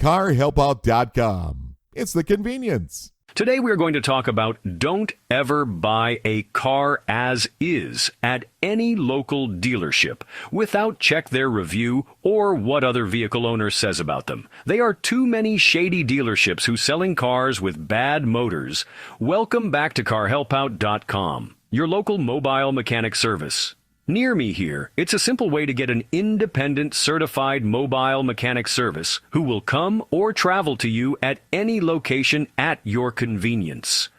Carhelpout.com. It's the convenience. Today we're going to talk about don't ever buy a car as is at any local dealership without check their review or what other vehicle owner says about them. They are too many shady dealerships who selling cars with bad motors. Welcome back to Carhelpout.com, your local mobile mechanic service. Near me here, it's a simple way to get an independent certified mobile mechanic service who will come or travel to you at any location at your convenience.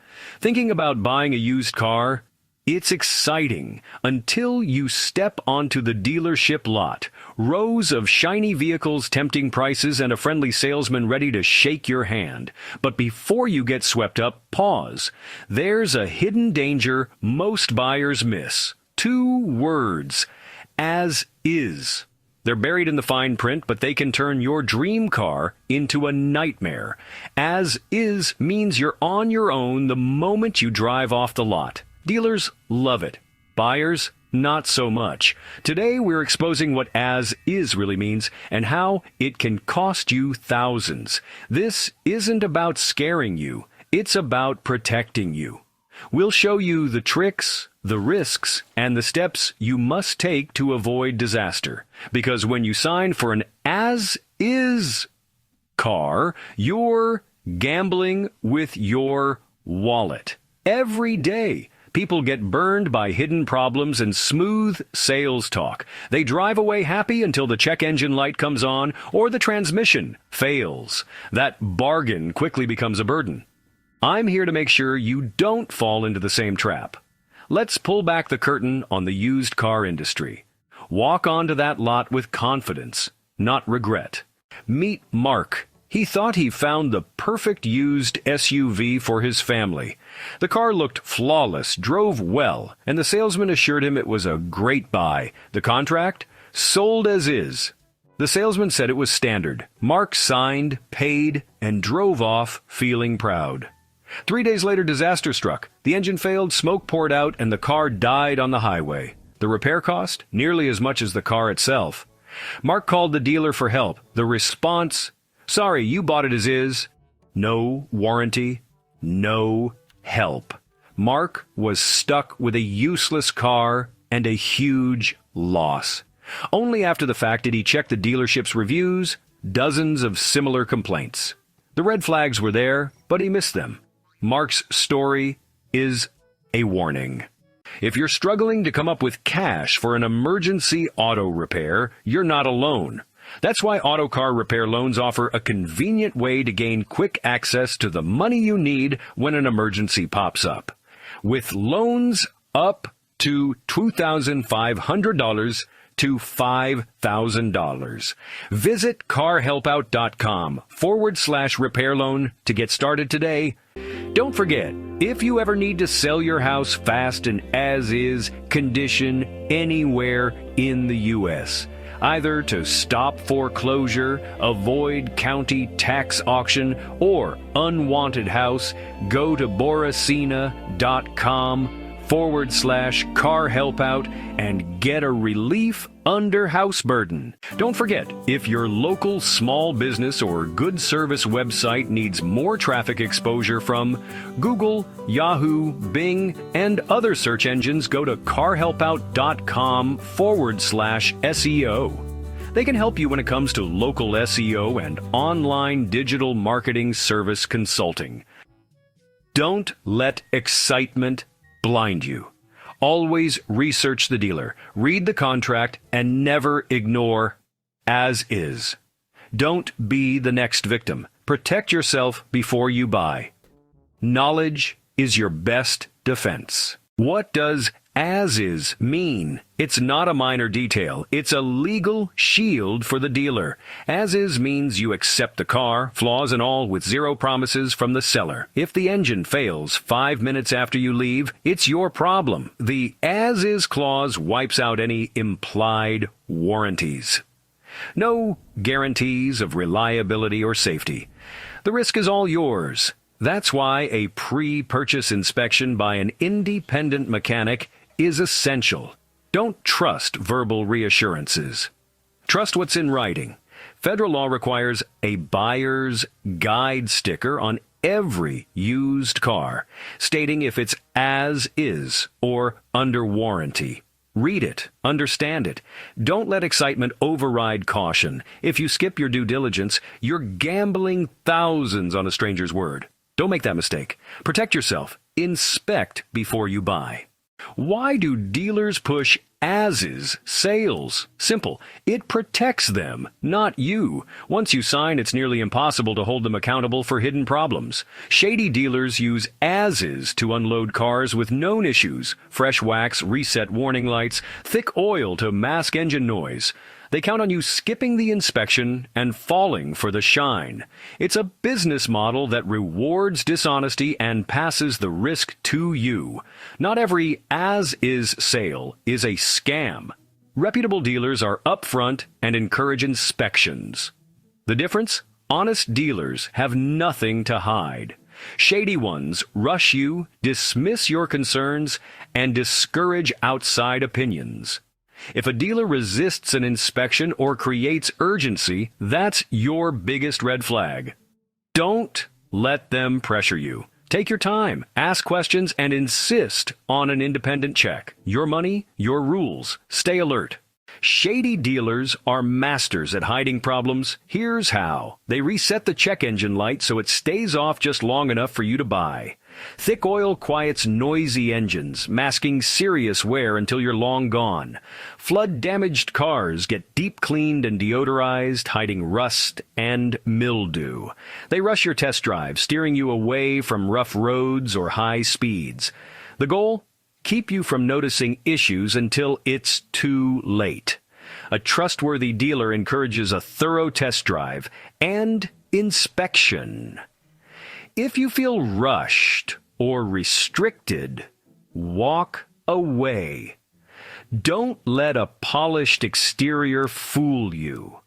Thinking about buying a used car? It's exciting until you step onto the dealership lot. Rows of shiny vehicles, tempting prices, and a friendly salesman ready to shake your hand. But before you get swept up, pause. There's a hidden danger most buyers miss. 2 words, as is. They're buried in the fine print, but they can turn your dream car into a nightmare. As is means you're on your own the moment you drive off the lot. Dealers love it. Buyers, not so much. Today, we're exposing what as is really means and how it can cost you thousands. This isn't about scaring you. It's about protecting you. We'll show you the tricks, the risks, and the steps you must take to avoid disaster. Because when you sign for an as-is car, you're gambling with your wallet. Every day, people get burned by hidden problems and smooth sales talk. They drive away happy until the check engine light comes on or the transmission fails. That bargain quickly becomes a burden. I'm here to make sure you don't fall into the same trap. Let's pull back the curtain on the used car industry. Walk onto that lot with confidence, not regret. Meet Mark. He thought he found the perfect used SUV for his family. The car looked flawless, drove well, and the salesman assured him it was a great buy. The contract? Sold as is. The salesman said it was standard. Mark signed, paid, and drove off feeling proud. 3 days later, disaster struck. The engine failed, smoke poured out, and the car died on the highway. The repair cost? Nearly as much as the car itself. Mark called the dealer for help. The response? Sorry, you bought it as is. No warranty, no help. Mark was stuck with a useless car and a huge loss. Only after the fact did he check the dealership's reviews, dozens of similar complaints. The red flags were there, but he missed them. Mark's story is a warning. If you're struggling to come up with cash for an emergency auto repair, you're not alone. That's why Auto Car Repair Loans offer a convenient way to gain quick access to the money you need when an emergency pops up. With loans up to $2,500 to $5,000. Visit carhelpout.com/repair loan to get started today. Don't forget, if you ever need to sell your house fast and as-is condition anywhere in the U.S., either to stop foreclosure, avoid county tax auction, or unwanted house, go to boracina.com/carhelpout and get a relief under house burden. Don't forget, if your local small business or good service website needs more traffic exposure from Google, Yahoo, Bing, and other search engines, go to carhelpout.com/SEO. They can help you when it comes to local SEO and online digital marketing service consulting. Don't let excitement blind you. Always research the dealer, read the contract, and never ignore as is. Don't be the next victim. Protect yourself before you buy. Knowledge is your best defense. What does as is mean? It's not a minor detail. It's a legal shield for the dealer. As is means you accept the car, flaws and all, with zero promises from the seller. If the engine fails 5 minutes after you leave, it's your problem. The as is clause wipes out any implied warranties. No guarantees of reliability or safety. The risk is all yours. That's why a pre-purchase inspection by an independent mechanic is essential. Don't trust verbal reassurances. Trust what's in writing. Federal law requires a buyer's guide sticker on every used car, stating if it's as is or under warranty. Read it. Understand it. Don't let excitement override caution. If you skip your due diligence, you're gambling thousands on a stranger's word. Don't make that mistake. Protect yourself. Inspect before you buy. Why do dealers push as-is sales? Simple. It protects them, not you. Once you sign, it's nearly impossible to hold them accountable for hidden problems. Shady dealers use as-is to unload cars with known issues: fresh wax, reset warning lights, thick oil to mask engine noise. They count on you skipping the inspection and falling for the shine. It's a business model that rewards dishonesty and passes the risk to you. Not every as-is sale is a scam. Reputable dealers are upfront and encourage inspections. The difference? Honest dealers have nothing to hide. Shady ones rush you, dismiss your concerns, and discourage outside opinions. If a dealer resists an inspection or creates urgency, that's your biggest red flag. Don't let them pressure you. Take your time, ask questions, and insist on an independent check. Your money, your rules. Stay alert. Shady dealers are masters at hiding problems. Here's how. They reset the check engine light so it stays off just long enough for you to buy. Thick oil quiets noisy engines, masking serious wear until you're long gone. Flood-damaged cars get deep cleaned and deodorized, hiding rust and mildew. They rush your test drive, steering you away from rough roads or high speeds. The goal? Keep you from noticing issues until it's too late. A trustworthy dealer encourages a thorough test drive and inspection. If you feel rushed or restricted, walk away. Don't let a polished exterior fool you.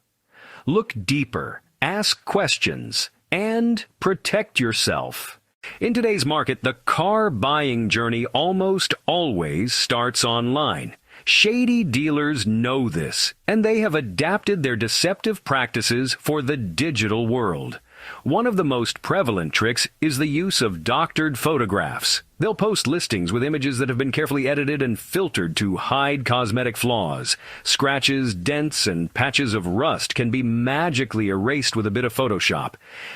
Look deeper, ask questions, and protect yourself. In today's market, the car buying journey almost always starts online. Shady dealers know this, and they have adapted their deceptive practices for the digital world. One of the most prevalent tricks is the use of doctored photographs. They'll post listings with images that have been carefully edited and filtered to hide cosmetic flaws. Scratches, dents, and patches of rust can be magically erased with a bit of Photoshop.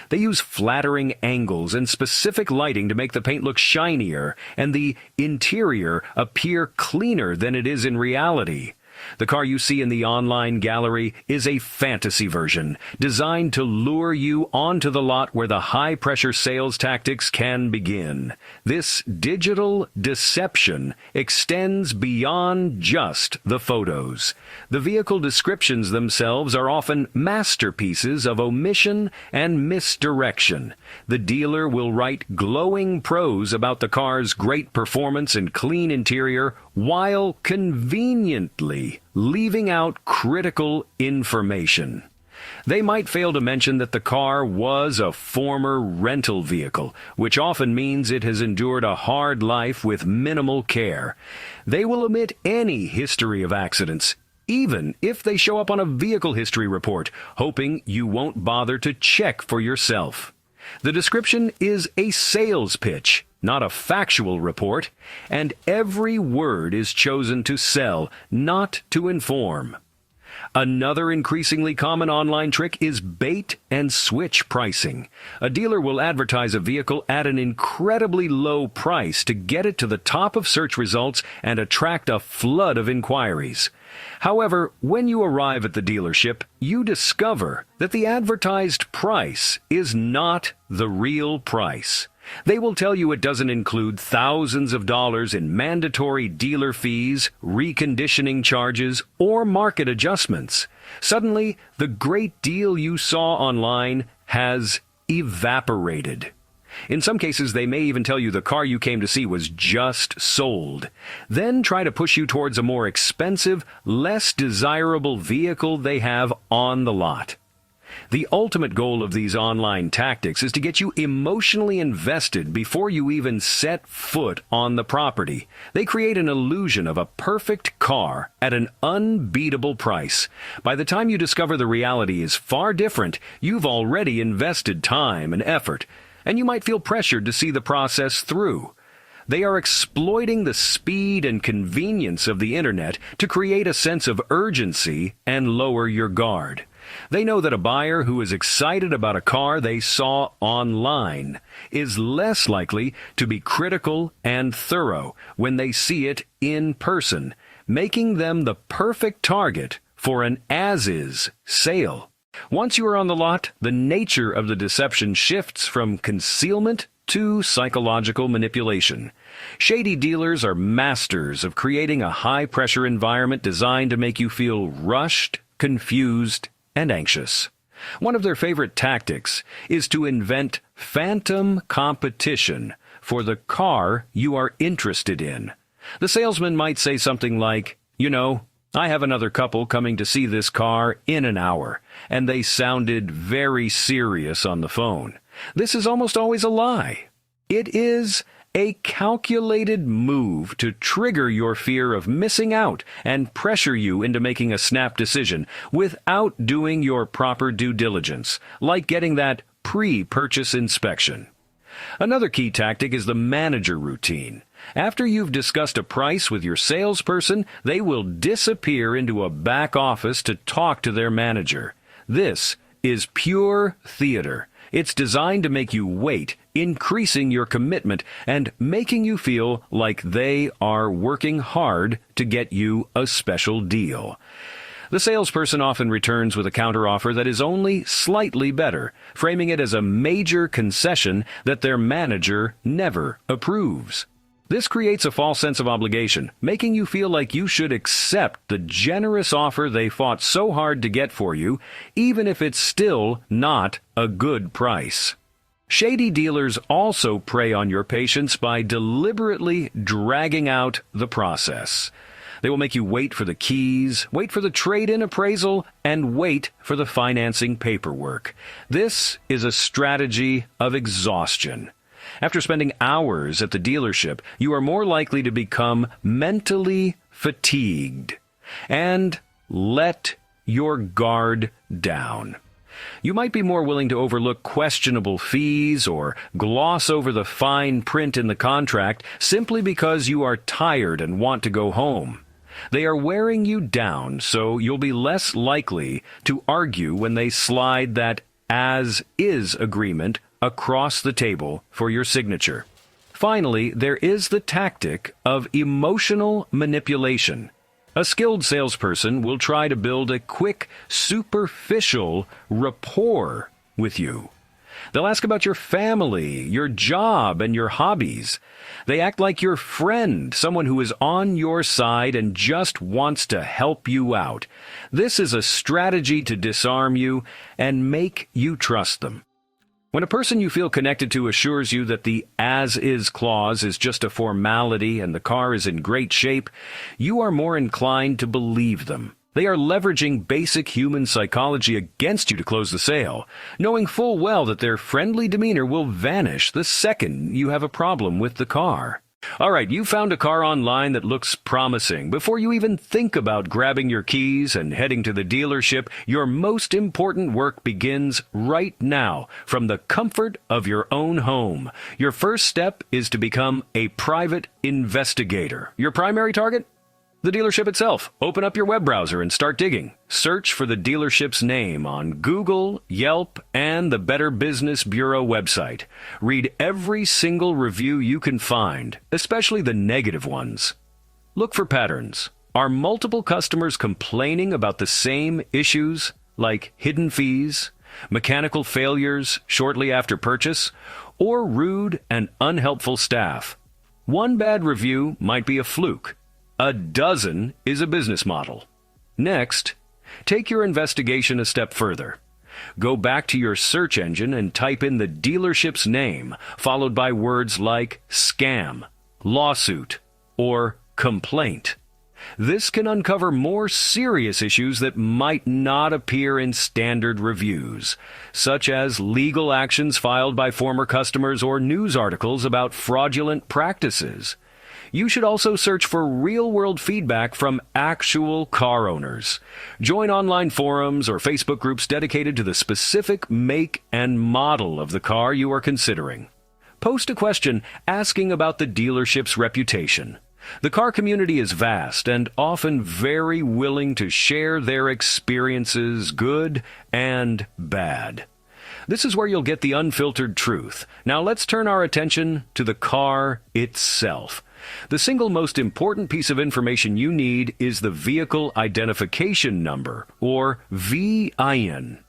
They use flattering angles and specific lighting to make the paint look shinier and the interior appear cleaner than it is in reality. The car you see in the online gallery is a fantasy version, designed to lure you onto the lot where the high-pressure sales tactics can begin. This digital deception extends beyond just the photos. The vehicle descriptions themselves are often masterpieces of omission and misdirection. The dealer will write glowing prose about the car's great performance and clean interior while conveniently leaving out critical information. They might fail to mention that the car was a former rental vehicle, which often means it has endured a hard life with minimal care. They will omit any history of accidents, even if they show up on a vehicle history report, hoping you won't bother to check for yourself. The description is a sales pitch, not a factual report, and every word is chosen to sell, not to inform. Another increasingly common online trick is bait and switch pricing. A dealer will advertise a vehicle at an incredibly low price to get it to the top of search results and attract a flood of inquiries. However, when you arrive at the dealership, you discover that the advertised price is not the real price. They will tell you it doesn't include thousands of dollars in mandatory dealer fees, reconditioning charges, or market adjustments. Suddenly, the great deal you saw online has evaporated. In some cases, they may even tell you the car you came to see was just sold. Then try to push you towards a more expensive, less desirable vehicle they have on the lot. The ultimate goal of these online tactics is to get you emotionally invested before you even set foot on the property. They create an illusion of a perfect car at an unbeatable price. By the time you discover the reality is far different, you've already invested time and effort, and you might feel pressured to see the process through. They are exploiting the speed and convenience of the internet to create a sense of urgency and lower your guard. They know that a buyer who is excited about a car they saw online is less likely to be critical and thorough when they see it in person, making them the perfect target for an as-is sale. Once you are on the lot, the nature of the deception shifts from concealment to psychological manipulation. Shady dealers are masters of creating a high-pressure environment designed to make you feel rushed, confused, and anxious. One of their favorite tactics is to invent phantom competition for the car you are interested in. The salesman might say something like, I have another couple coming to see this car in an hour, and they sounded very serious on the phone. This is almost always a lie. It is a calculated move to trigger your fear of missing out and pressure you into making a snap decision without doing your proper due diligence, like getting that pre-purchase inspection. Another key tactic is the manager routine. After you've discussed a price with your salesperson, they will disappear into a back office to talk to their manager. This is pure theater. It's designed to make you wait, increasing your commitment and making you feel like they are working hard to get you a special deal. The salesperson often returns with a counteroffer that is only slightly better, framing it as a major concession that their manager never approves. This creates a false sense of obligation, making you feel like you should accept the generous offer they fought so hard to get for you, even if it's still not a good price. Shady dealers also prey on your patience by deliberately dragging out the process. They will make you wait for the keys, wait for the trade-in appraisal, and wait for the financing paperwork. This is a strategy of exhaustion. After spending hours at the dealership, you are more likely to become mentally fatigued and let your guard down. You might be more willing to overlook questionable fees or gloss over the fine print in the contract simply because you are tired and want to go home. They are wearing you down, so you'll be less likely to argue when they slide that as-is agreement across the table for your signature. Finally, there is the tactic of emotional manipulation. A skilled salesperson will try to build a quick, superficial rapport with you. They'll ask about your family, your job, and your hobbies. They act like your friend, someone who is on your side and just wants to help you out. This is a strategy to disarm you and make you trust them. When a person you feel connected to assures you that the as-is clause is just a formality and the car is in great shape, you are more inclined to believe them. They are leveraging basic human psychology against you to close the sale, knowing full well that their friendly demeanor will vanish the second you have a problem with the car. All right, you found a car online that looks promising. Before you even think about grabbing your keys and heading to the dealership, your most important work begins right now from the comfort of your own home. Your first step is to become a private investigator. Your primary target? The dealership itself. Open up your web browser and start digging. Search for the dealership's name on Google, Yelp, and the Better Business Bureau website. Read every single review you can find, especially the negative ones. Look for patterns. Are multiple customers complaining about the same issues, like hidden fees, mechanical failures shortly after purchase, or rude and unhelpful staff? One bad review might be a fluke. A dozen is a business model. Next, take your investigation a step further. Go back to your search engine and type in the dealership's name, followed by words like scam, lawsuit, or complaint. This can uncover more serious issues that might not appear in standard reviews, such as legal actions filed by former customers or news articles about fraudulent practices. You should also search for real-world feedback from actual car owners. Join online forums or Facebook groups dedicated to the specific make and model of the car you are considering. Post a question asking about the dealership's reputation. The car community is vast and often very willing to share their experiences, good and bad. This is where you'll get the unfiltered truth. Now let's turn our attention to the car itself. The single most important piece of information you need is the Vehicle Identification Number, or VIN.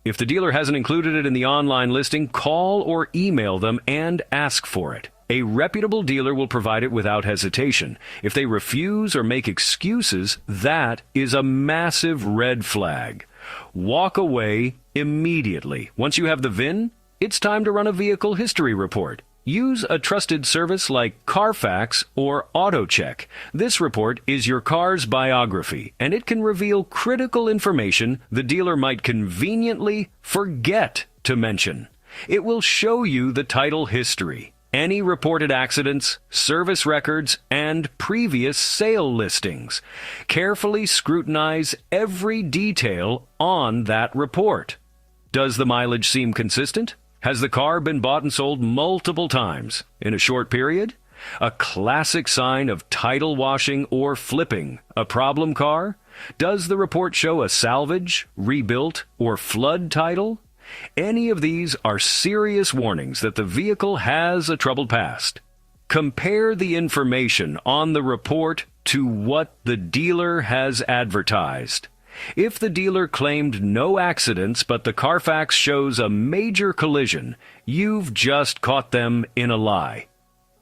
If the dealer hasn't included it in the online listing, call or email them and ask for it. A reputable dealer will provide it without hesitation. If they refuse or make excuses, that is a massive red flag. Walk away immediately. Once you have the VIN, it's time to run a vehicle history report. Use a trusted service like Carfax or AutoCheck. This report is your car's biography, and it can reveal critical information the dealer might conveniently forget to mention. It will show you the title history, any reported accidents, service records, and previous sale listings. Carefully scrutinize every detail on that report. Does the mileage seem consistent? Has the car been bought and sold multiple times in a short period? A classic sign of title washing or flipping a problem car? Does the report show a salvage, rebuilt, or flood title? Any of these are serious warnings that the vehicle has a troubled past. Compare the information on the report to what the dealer has advertised. If the dealer claimed no accidents but the Carfax shows a major collision, you've just caught them in a lie.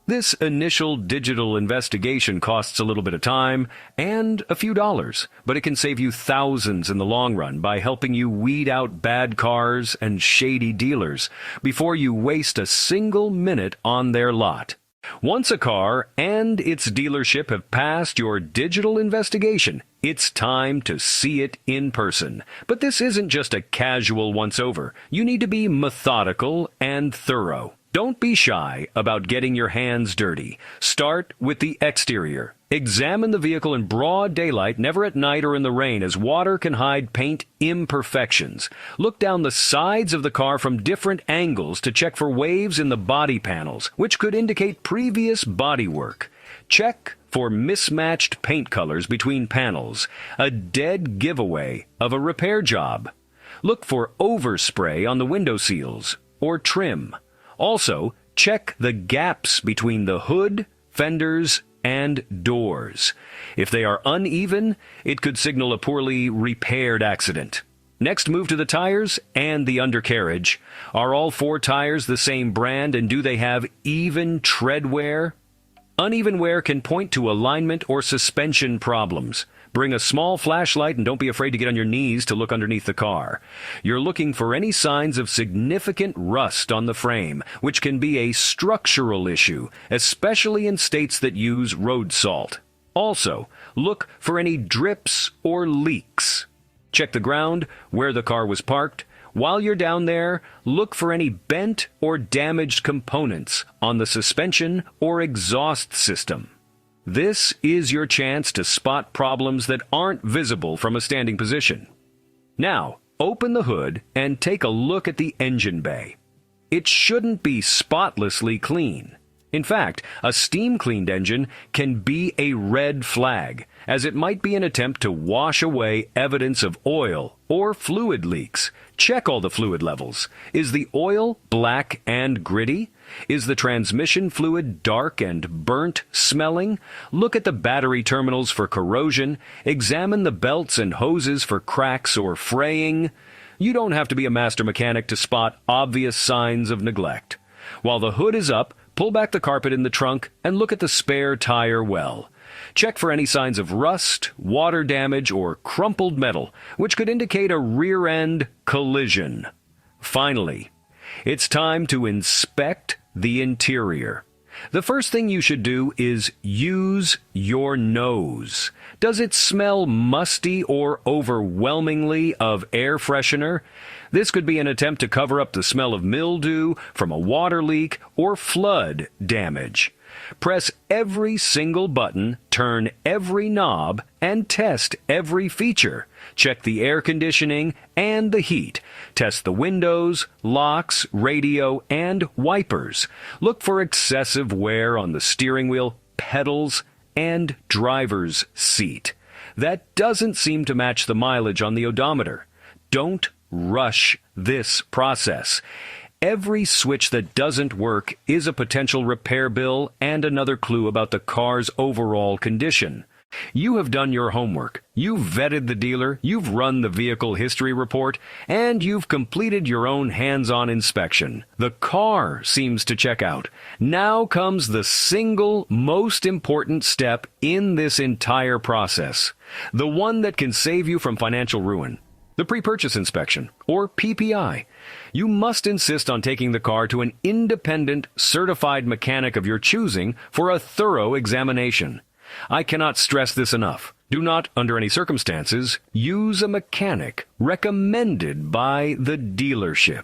This initial digital investigation costs a little bit of time and a few dollars, but it can save you thousands in the long run by helping you weed out bad cars and shady dealers before you waste a single minute on their lot. Once a car and its dealership have passed your digital investigation, it's time to see it in person. But this isn't just a casual once-over. You need to be methodical and thorough. Don't be shy about getting your hands dirty. Start with the exterior. Examine the vehicle in broad daylight, never at night or in the rain, as water can hide paint imperfections. Look down the sides of the car from different angles to check for waves in the body panels, which could indicate previous bodywork. Check for mismatched paint colors between panels, a dead giveaway of a repair job. Look for overspray on the window seals or trim. Also, check the gaps between the hood, fenders, and doors. If they are uneven, it could signal a poorly repaired accident. Next, move to the tires and the undercarriage. Are all four tires the same brand, and do they have even tread wear? Uneven wear can point to alignment or suspension problems. Bring a small flashlight and don't be afraid to get on your knees to look underneath the car. You're looking for any signs of significant rust on the frame, which can be a structural issue, especially in states that use road salt. Also, look for any drips or leaks. Check the ground where the car was parked. While you're down there, look for any bent or damaged components on the suspension or exhaust system. This is your chance to spot problems that aren't visible from a standing position. Now, open the hood and take a look at the engine bay. It shouldn't be spotlessly clean. In fact, a steam-cleaned engine can be a red flag, as it might be an attempt to wash away evidence of oil or fluid leaks. Check all the fluid levels. Is the oil black and gritty? Is the transmission fluid dark and burnt smelling? Look at the battery terminals for corrosion. Examine the belts and hoses for cracks or fraying. You don't have to be a master mechanic to spot obvious signs of neglect. While the hood is up, pull back the carpet in the trunk and look at the spare tire well. Check for any signs of rust, water damage, or crumpled metal, which could indicate a rear-end collision. Finally, it's time to inspect the interior. The first thing you should do is use your nose. Does it smell musty or overwhelmingly of air freshener? This could be an attempt to cover up the smell of mildew from a water leak or flood damage. Press every single button, turn every knob, and test every feature. Check the air conditioning and the heat. Test the windows, locks, radio, and wipers. Look for excessive wear on the steering wheel, pedals, and driver's seat. That doesn't seem to match the mileage on the odometer. Don't rush this process. Every switch that doesn't work is a potential repair bill and another clue about the car's overall condition. You have done your homework. You've vetted the dealer, you've run the vehicle history report, and you've completed your own hands-on inspection. The car seems to check out. Now comes the single most important step in this entire process. The one that can save you from financial ruin. The pre-purchase inspection, or PPI. You must insist on taking the car to an independent, certified mechanic of your choosing for a thorough examination. I cannot stress this enough. Do not, under any circumstances, use a mechanic recommended by the dealership.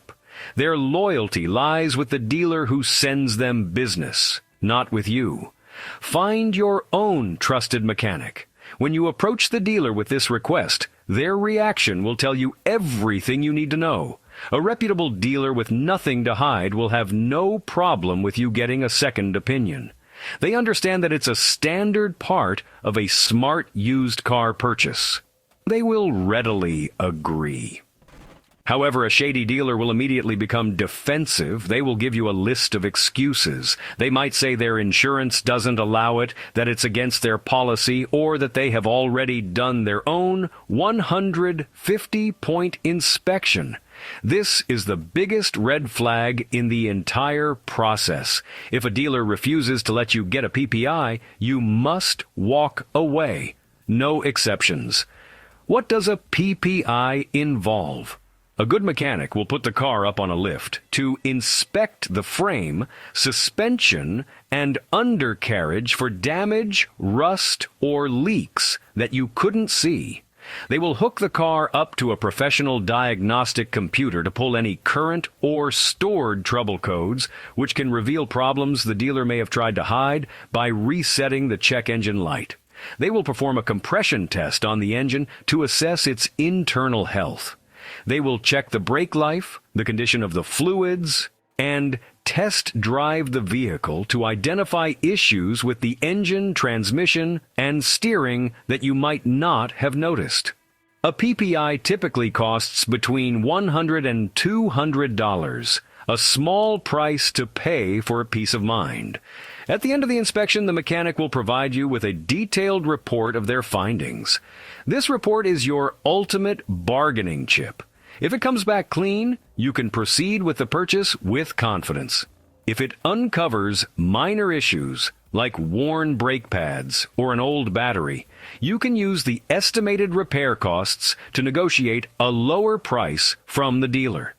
Their loyalty lies with the dealer who sends them business, not with you. Find your own trusted mechanic. When you approach the dealer with this request, their reaction will tell you everything you need to know. A reputable dealer with nothing to hide will have no problem with you getting a second opinion. They understand that it's a standard part of a smart used car purchase. They will readily agree. However, a shady dealer will immediately become defensive. They will give you a list of excuses. They might say their insurance doesn't allow it, that it's against their policy, or that they have already done their own 150-point inspection. This is the biggest red flag in the entire process. If a dealer refuses to let you get a PPI, you must walk away. No exceptions. What does a PPI involve? A good mechanic will put the car up on a lift to inspect the frame, suspension, and undercarriage for damage, rust, or leaks that you couldn't see. They will hook the car up to a professional diagnostic computer to pull any current or stored trouble codes, which can reveal problems the dealer may have tried to hide by resetting the check engine light. They will perform a compression test on the engine to assess its internal health. They will check the brake life, the condition of the fluids, and test drive the vehicle to identify issues with the engine, transmission, and steering that you might not have noticed. A PPI typically costs between $100 and $200, a small price to pay for a peace of mind. At the end of the inspection, the mechanic will provide you with a detailed report of their findings. This report is your ultimate bargaining chip. If it comes back clean, you can proceed with the purchase with confidence. If it uncovers minor issues, like worn brake pads or an old battery, you can use the estimated repair costs to negotiate a lower price from the dealer.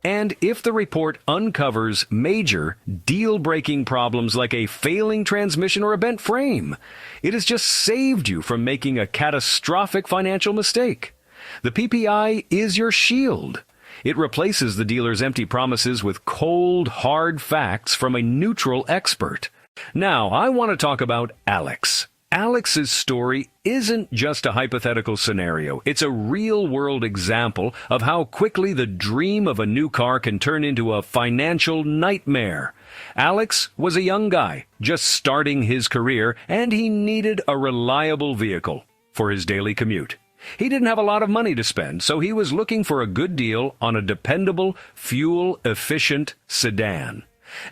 And if the report uncovers major, deal-breaking problems like a failing transmission or a bent frame, it has just saved you from making a catastrophic financial mistake. The PPI is your shield. It replaces the dealer's empty promises with cold, hard facts from a neutral expert. Now, I want to talk about Alex. Alex's story isn't just a hypothetical scenario. It's a real-world example of how quickly the dream of a new car can turn into a financial nightmare. Alex was a young guy, just starting his career, and he needed a reliable vehicle for his daily commute. He didn't have a lot of money to spend, so he was looking for a good deal on a dependable, fuel-efficient sedan.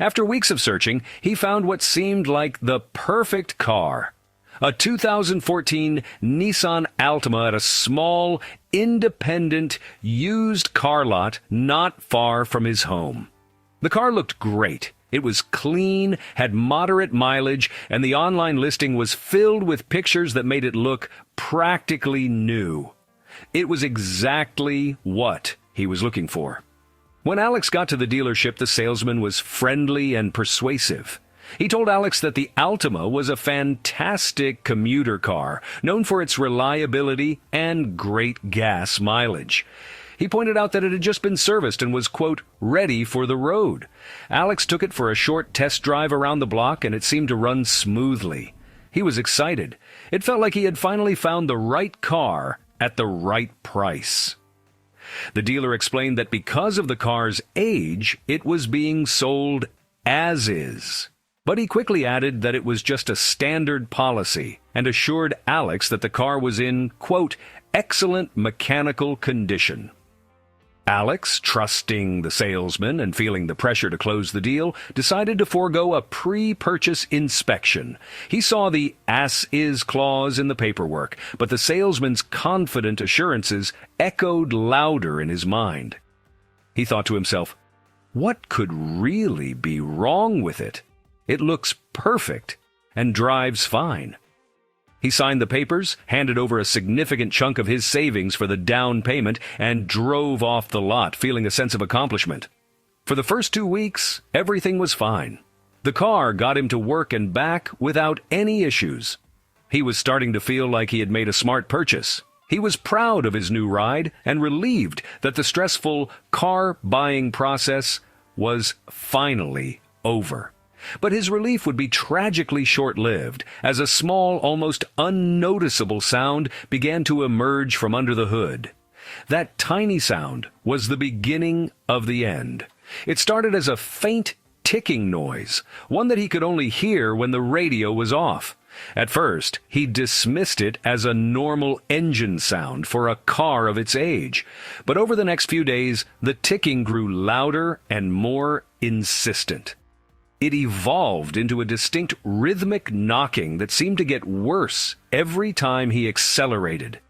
After weeks of searching, he found what seemed like the perfect car. A 2014 Nissan Altima at a small, independent, used car lot not far from his home. The car looked great. It was clean, had moderate mileage, and the online listing was filled with pictures that made it look practically new. It was exactly what he was looking for. When Alex got to the dealership, the salesman was friendly and persuasive. He told Alex that the Altima was a fantastic commuter car, known for its reliability and great gas mileage. He pointed out that it had just been serviced and was, quote, ready for the road. Alex took it for a short test drive around the block, and it seemed to run smoothly. He was excited. It felt like he had finally found the right car at the right price. The dealer explained that because of the car's age, it was being sold as is. But he quickly added that it was just a standard policy and assured Alex that the car was in, quote, excellent mechanical condition. Alex, trusting the salesman and feeling the pressure to close the deal, decided to forego a pre-purchase inspection. He saw the as-is clause in the paperwork, but the salesman's confident assurances echoed louder in his mind. He thought to himself, what could really be wrong with it? It looks perfect and drives fine. He signed the papers, handed over a significant chunk of his savings for the down payment, and drove off the lot, feeling a sense of accomplishment. For the first 2 weeks, everything was fine. The car got him to work and back without any issues. He was starting to feel like he had made a smart purchase. He was proud of his new ride and relieved that the stressful car buying process was finally over. But his relief would be tragically short-lived as a small, almost unnoticeable sound began to emerge from under the hood. That tiny sound was the beginning of the end. It started as a faint ticking noise, one that he could only hear when the radio was off. At first, he dismissed it as a normal engine sound for a car of its age. But over the next few days, the ticking grew louder and more insistent. It evolved into a distinct rhythmic knocking that seemed to get worse every time he accelerated.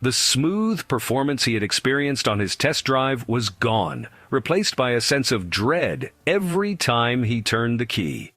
The smooth performance he had experienced on his test drive was gone, replaced by a sense of dread every time he turned the key.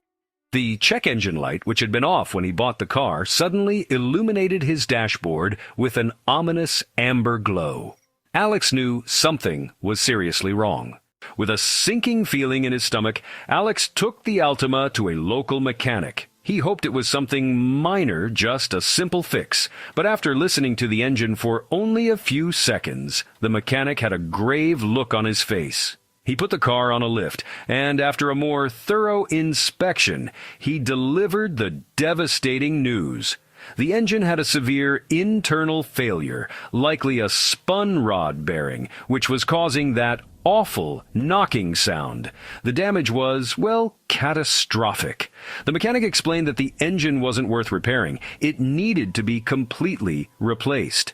The check engine light, which had been off when he bought the car, suddenly illuminated his dashboard with an ominous amber glow. Alex knew something was seriously wrong. With a sinking feeling in his stomach, Alex took the Altima to a local mechanic. He hoped it was something minor, just a simple fix. But after listening to the engine for only a few seconds, the mechanic had a grave look on his face. He put the car on a lift, and after a more thorough inspection, he delivered the devastating news. The engine had a severe internal failure, likely a spun rod bearing, which was causing that awful knocking sound. The damage was, well, catastrophic. The mechanic explained that the engine wasn't worth repairing. It needed to be completely replaced.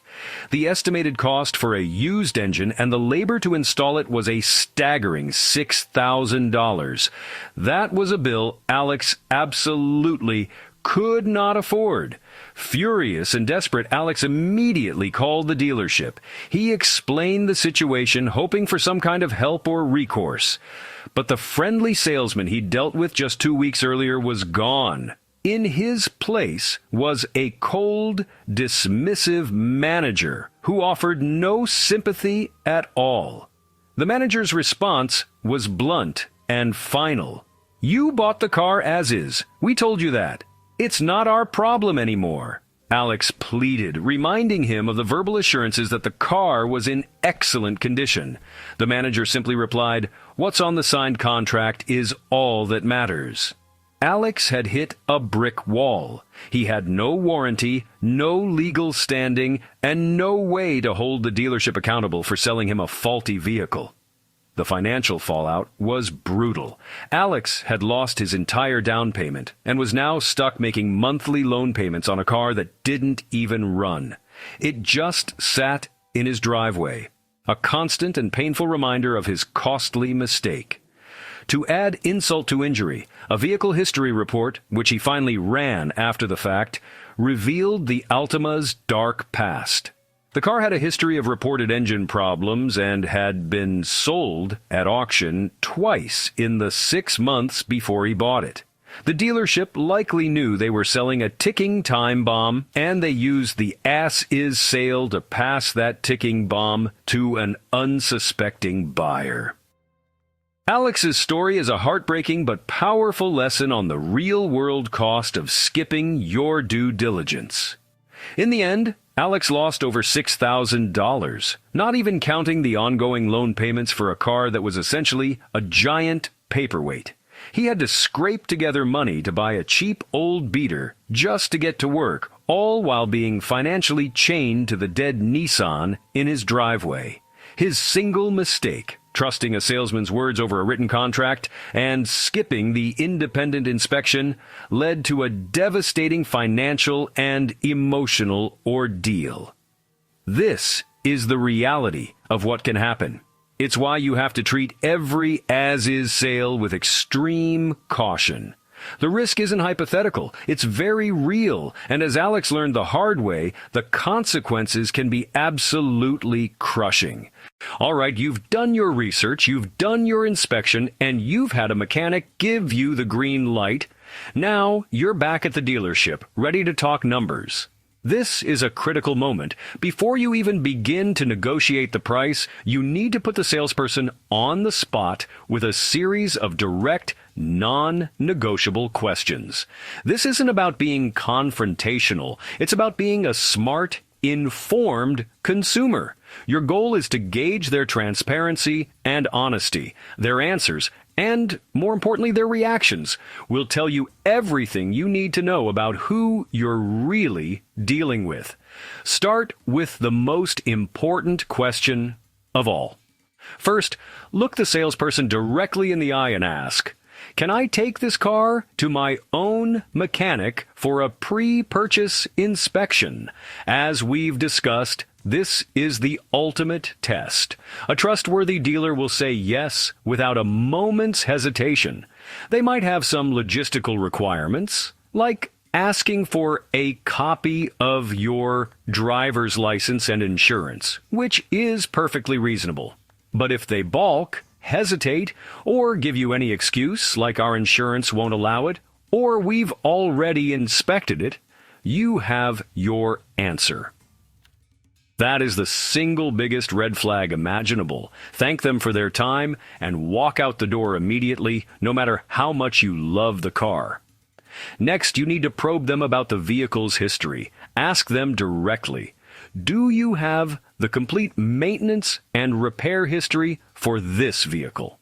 The estimated cost for a used engine and the labor to install it was a staggering $6,000. That was a bill Alex absolutely could not afford. Furious and desperate, Alex immediately called the dealership. He explained the situation, hoping for some kind of help or recourse. But the friendly salesman he'd dealt with just 2 weeks earlier was gone. In his place was a cold, dismissive manager who offered no sympathy at all. The manager's response was blunt and final. "You bought the car as is. We told you that. It's not our problem anymore," Alex pleaded, reminding him of the verbal assurances that the car was in excellent condition. The manager simply replied, "What's on the signed contract is all that matters." Alex had hit a brick wall. He had no warranty, no legal standing, and no way to hold the dealership accountable for selling him a faulty vehicle. The financial fallout was brutal. Alex had lost his entire down payment and was now stuck making monthly loan payments on a car that didn't even run. It just sat in his driveway, a constant and painful reminder of his costly mistake. To add insult to injury, a vehicle history report, which he finally ran after the fact, revealed the Altima's dark past. The car had a history of reported engine problems and had been sold at auction twice in the 6 months before he bought it. The dealership likely knew they were selling a ticking time bomb, and they used the as-is sale to pass that ticking bomb to an unsuspecting buyer. Alex's story is a heartbreaking but powerful lesson on the real-world cost of skipping your due diligence. In the end, Alex lost over $6,000, not even counting the ongoing loan payments for a car that was essentially a giant paperweight. He had to scrape together money to buy a cheap old beater just to get to work, all while being financially chained to the dead Nissan in his driveway. His single mistake, trusting a salesman's words over a written contract and skipping the independent inspection, led to a devastating financial and emotional ordeal. This is the reality of what can happen. It's why you have to treat every as-is sale with extreme caution. The risk isn't hypothetical, it's very real, and as Alex learned the hard way, the consequences can be absolutely crushing. All right, you've done your research, you've done your inspection, and you've had a mechanic give you the green light. Now you're back at the dealership, ready to talk numbers. This is a critical moment. Before you even begin to negotiate the price, you need to put the salesperson on the spot with a series of direct, non-negotiable questions. This isn't about being confrontational. It's about being a smart, informed consumer. Your goal is to gauge their transparency and honesty. Their answers, and more importantly, their reactions, will tell you everything you need to know about who you're really dealing with. Start with the most important question of all. First, look the salesperson directly in the eye and ask, "Can I take this car to my own mechanic for a pre-purchase inspection?" As we've discussed, this is the ultimate test. A trustworthy dealer will say yes without a moment's hesitation. They might have some logistical requirements, like asking for a copy of your driver's license and insurance, which is perfectly reasonable. But if they balk, hesitate, or give you any excuse like our insurance won't allow it, or we've already inspected it, you have your answer. That is the single biggest red flag imaginable. Thank them for their time and walk out the door immediately, no matter how much you love the car. Next, you need to probe them about the vehicle's history. Ask them directly, do you have the complete maintenance and repair history for this vehicle?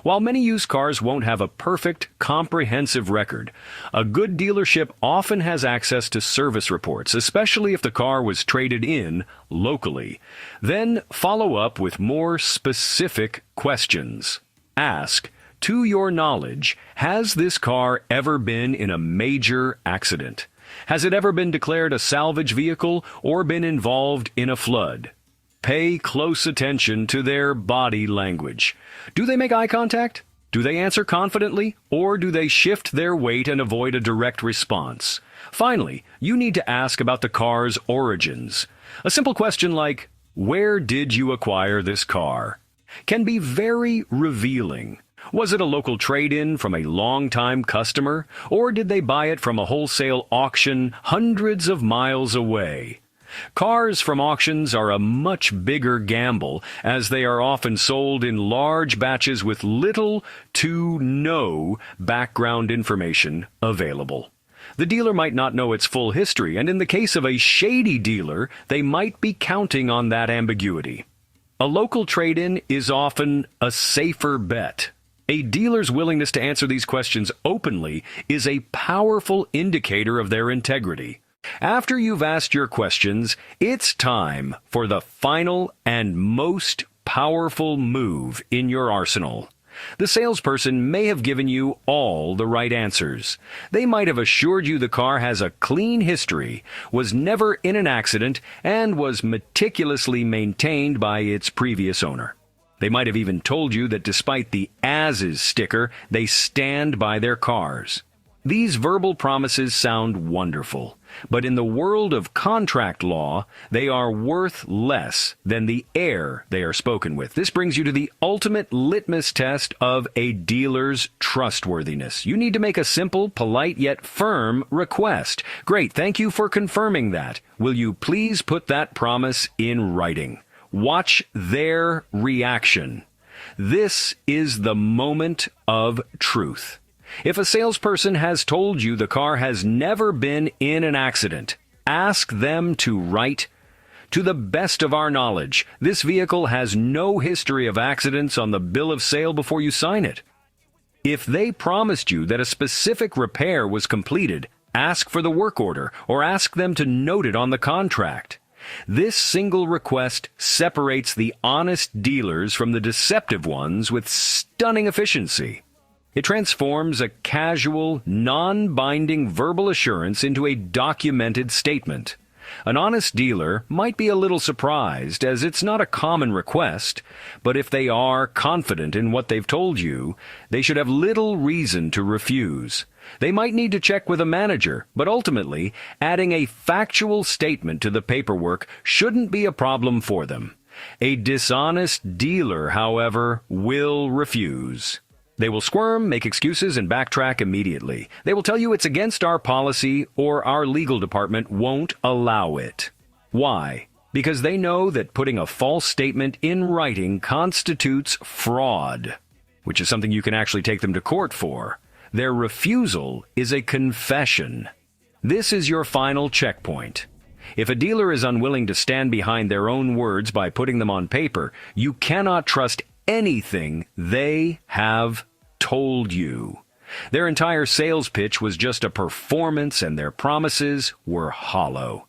While many used cars won't have a perfect, comprehensive record, a good dealership often has access to service reports, especially if the car was traded in locally. Then follow up with more specific questions. Ask, to your knowledge, has this car ever been in a major accident? Has it ever been declared a salvage vehicle or been involved in a flood? Pay close attention to their body language. Do they make eye contact? Do they answer confidently? Or do they shift their weight and avoid a direct response? Finally, you need to ask about the car's origins. A simple question like, where did you acquire this car? Can be very revealing. Was it a local trade-in from a long-time customer? Or did they buy it from a wholesale auction hundreds of miles away? Cars from auctions are a much bigger gamble, as they are often sold in large batches with little to no background information available. The dealer might not know its full history, and in the case of a shady dealer, they might be counting on that ambiguity. A local trade-in is often a safer bet. A dealer's willingness to answer these questions openly is a powerful indicator of their integrity. After you've asked your questions, it's time for the final and most powerful move in your arsenal. The salesperson may have given you all the right answers. They might have assured you the car has a clean history, was never in an accident, and was meticulously maintained by its previous owner. They might have even told you that despite the as-is sticker, they stand by their cars. These verbal promises sound wonderful, but in the world of contract law, they are worth less than the air they are spoken with. This brings you to the ultimate litmus test of a dealer's trustworthiness. You need to make a simple, polite, yet firm request. Great, thank you for confirming that. Will you please put that promise in writing? Watch their reaction. This is the moment of truth. If a salesperson has told you the car has never been in an accident, ask them to write, "To the best of our knowledge, this vehicle has no history of accidents on the bill of sale," before you sign it. If they promised you that a specific repair was completed, ask for the work order or ask them to note it on the contract. This single request separates the honest dealers from the deceptive ones with stunning efficiency. It transforms a casual, non-binding verbal assurance into a documented statement. An honest dealer might be a little surprised, as it's not a common request, but if they are confident in what they've told you, they should have little reason to refuse. They might need to check with a manager, but ultimately, adding a factual statement to the paperwork shouldn't be a problem for them. A dishonest dealer, however, will refuse. They will squirm, make excuses, and backtrack immediately. They will tell you it's against our policy or our legal department won't allow it. Why? Because they know that putting a false statement in writing constitutes fraud, which is something you can actually take them to court for. Their refusal is a confession. This is your final checkpoint. If a dealer is unwilling to stand behind their own words by putting them on paper, you cannot trust anything they have told you. Their entire sales pitch was just a performance, and their promises were hollow.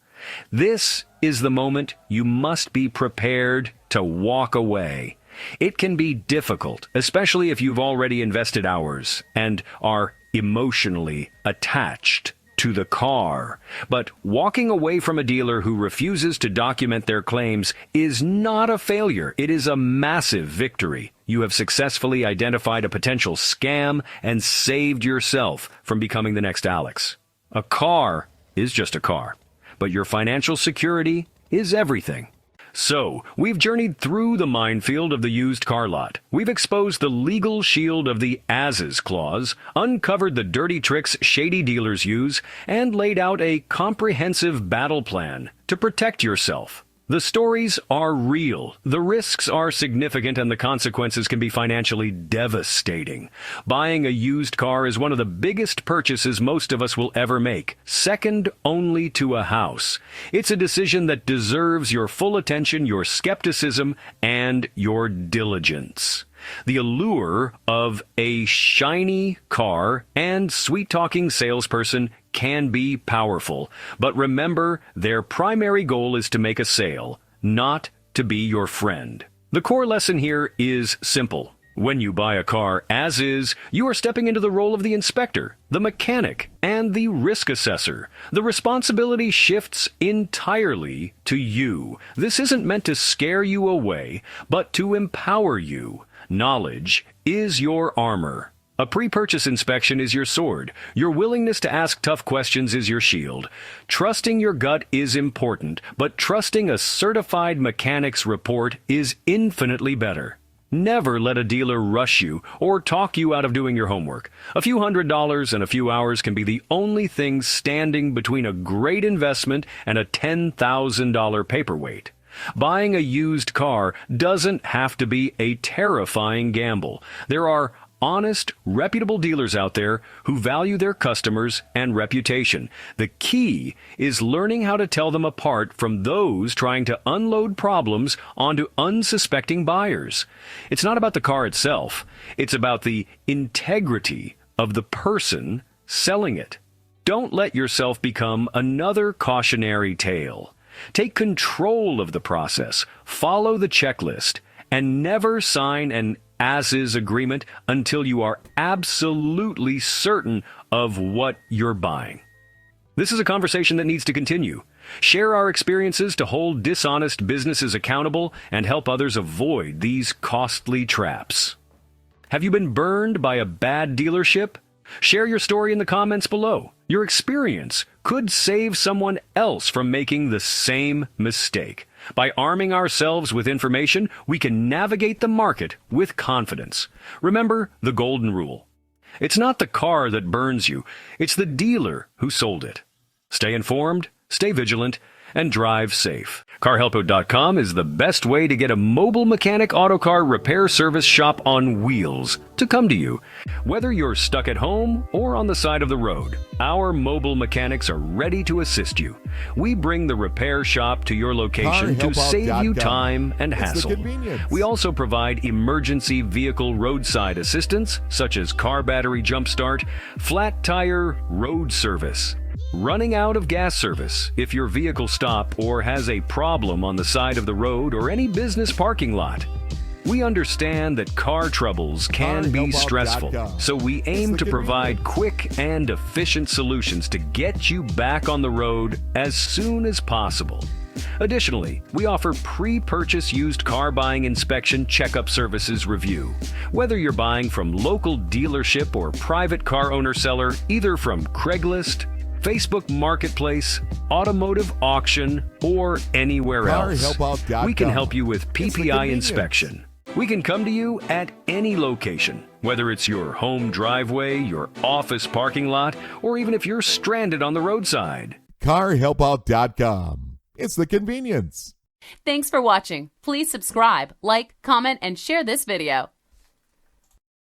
This is the moment you must be prepared to walk away. It can be difficult, especially if you've already invested hours and are emotionally attached to the car. But walking away from a dealer who refuses to document their claims is not a failure. It is a massive victory. You have successfully identified a potential scam and saved yourself from becoming the next Alex. A car is just a car, but your financial security is everything. So, we've journeyed through the minefield of the used car lot. We've exposed the legal shield of the as-is clause, uncovered the dirty tricks shady dealers use, and laid out a comprehensive battle plan to protect yourself. The stories are real, the risks are significant, and the consequences can be financially devastating. Buying a used car is one of the biggest purchases most of us will ever make, second only to a house. It's a decision that deserves your full attention, your skepticism, and your diligence. The allure of a shiny car and sweet-talking salesperson can be powerful, but remember, their primary goal is to make a sale, not to be your friend. The core lesson here is simple. When you buy a car as is, you are stepping into the role of the inspector, the mechanic, and the risk assessor. The responsibility shifts entirely to you. This isn't meant to scare you away, but to empower you. Knowledge is your armor. A pre-purchase inspection is your sword. Your willingness to ask tough questions is your shield. Trusting your gut is important, but trusting a certified mechanic's report is infinitely better. Never let a dealer rush you or talk you out of doing your homework. A few $100s and a few hours can be the only thing standing between a great investment and a $10,000 paperweight. Buying a used car doesn't have to be a terrifying gamble. There are honest, reputable dealers out there who value their customers and reputation. The key is learning how to tell them apart from those trying to unload problems onto unsuspecting buyers. It's not about the car itself. It's about the integrity of the person selling it. Don't let yourself become another cautionary tale. Take control of the process, follow the checklist, and never sign an as-is agreement until you are absolutely certain of what you're buying. This is a conversation that needs to continue. Share our experiences to hold dishonest businesses accountable and help others avoid these costly traps. Have you been burned by a bad dealership? Share your story in the comments below. Your experience could save someone else from making the same mistake. By arming ourselves with information, we can navigate the market with confidence. Remember the golden rule. It's not the car that burns you, it's the dealer who sold it. Stay informed, stay vigilant, and drive safe. Carhelpout.com is the best way to get a mobile mechanic auto car repair service shop on wheels to come to you. Whether you're stuck at home or on the side of the road, our mobile mechanics are ready to assist you. We bring the repair shop to your location to save you time and hassle. We also provide emergency vehicle roadside assistance, such as car battery jumpstart, flat tire road service, running out of gas service if your vehicle stops or has a problem on the side of the road or any business parking lot. We understand that car troubles can be stressful, so we aim to provide quick and efficient solutions to get you back on the road as soon as possible. Additionally, we offer pre-purchase used car buying inspection checkup services review. Whether you're buying from local dealership or private car owner seller, either from Craigslist, Facebook Marketplace, automotive auction, or anywhere else, we can help you with PPI inspection. We can come to you at any location, whether it's your home driveway, your office parking lot, or even if you're stranded on the roadside. Carhelpout.com. It's the convenience. Thanks for watching. Please subscribe, like, comment, and share this video.